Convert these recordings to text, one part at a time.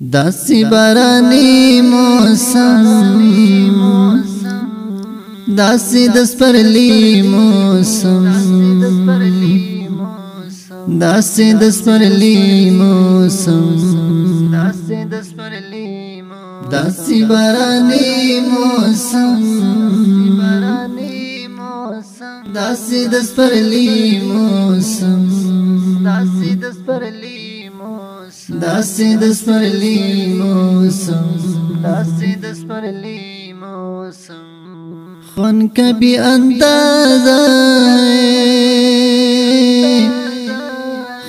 داسې باراني موسم داسې د سپرلي موسم داسې د سپرلي موسم داسې باراني موسم داسې د سپرلي موسم داسې د سپرلي موسم خون کبھی اندازہ ہے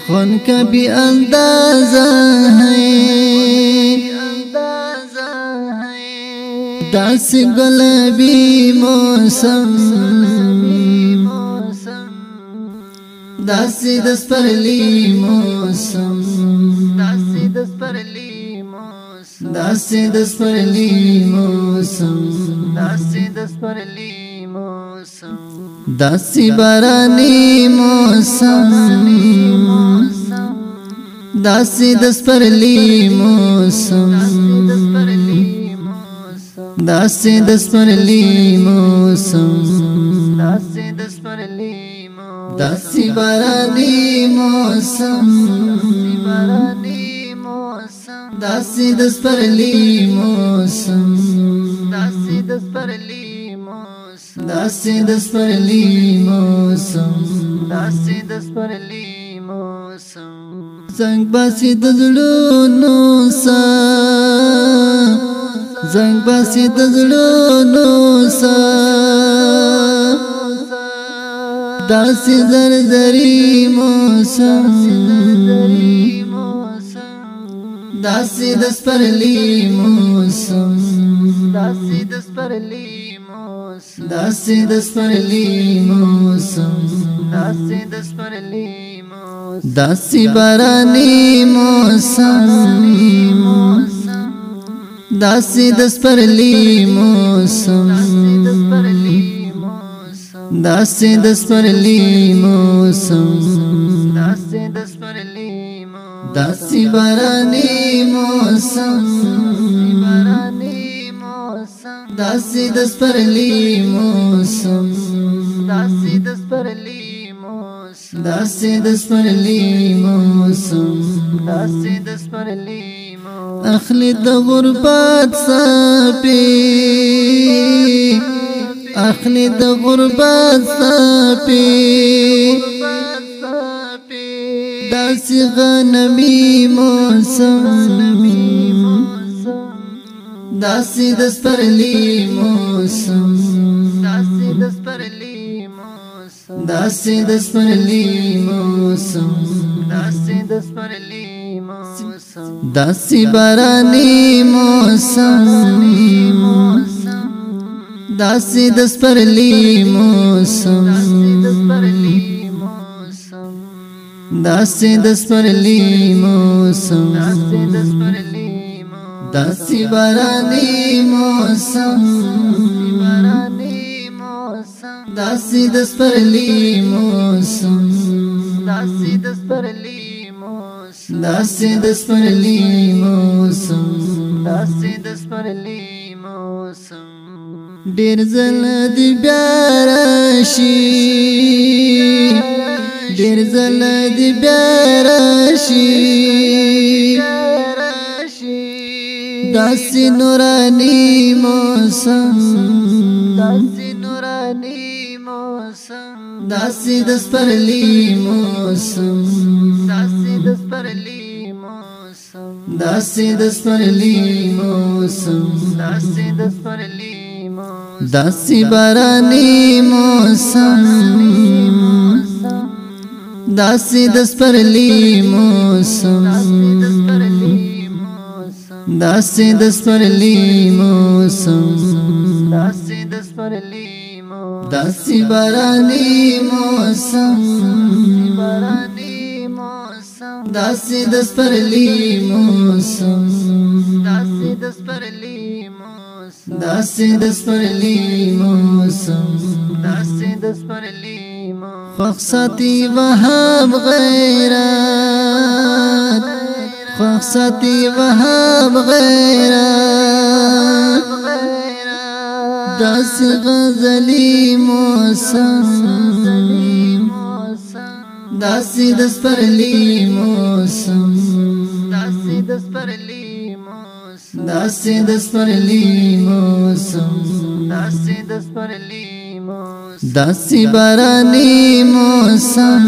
خون کبھی اندازہ ہے داس گلابی موسم داسې د سپرلي موسم داسې د سپرلي موسم داسې باراني موسم داسې د سپرلي موسم داسې د سپرلي موسم داسې باراني موسم داسې د سپرلي موسم داسې د سپرلي موسم زنګ باسي د زړونو سا زنګ باسي د زړونو سا داسې زرزري موسم داسې د سپرلي موسم داسې د سپرلي موسم داسې باراني موسم داسې د سپرلي موسم داسې د سپرلي موسم داسې باراني موسم داسې د سپرلي موسم داسې د سپرلي موسم اخلي د غربت ساپي اخلي د غربت ساپي داسې غنمي موسم داسې د سپرلي موسم داسې د سپرلي موسم داسې باراني موسم داسې د سپرلي موسم داسې د سپرلي موسم داسې باراني موسم داسې د سپرلي موسم داسې د سپرلي موسم ډېر ځله دې بیا راشي ډېر ځله دې بیا راشي داسې نوراني موسم داسې د سپرلي موسم داسې د سپرلي موسم داسې باراني موسم داسې د سپرلي موسم داسې د سپرلي موسم داسې باراني موسم داسې د سپرلي موسم داسې د سپرلي موسم خوښ ساتي وهاب غیرت خوخصتی وهاب غیرت داس غزلی موسم داسی دسپرلی موسم داسی دسپرلی موسم داسی بارانی موسم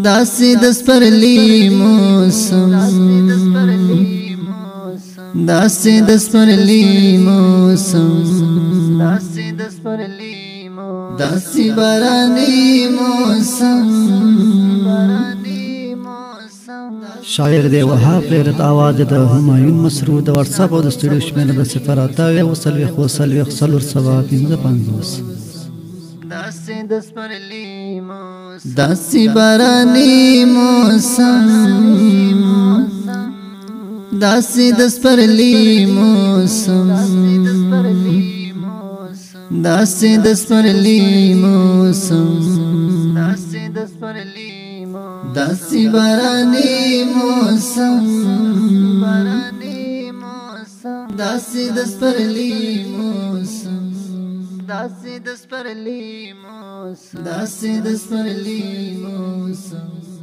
داسی دسپرلی موسم داسی دسپرلی موسم داسی بارانی موسم شاعر دی وهاب غیرت آواز د همایون مسرود د واتساپ او د سټوډیو شمېره د 0 داسی بارانی موسم داسی دسپرلی موسم داسی دسپرلی موسم داسی بارانی موسم داسی دسپرلی موسم داسی دسپرلی موسم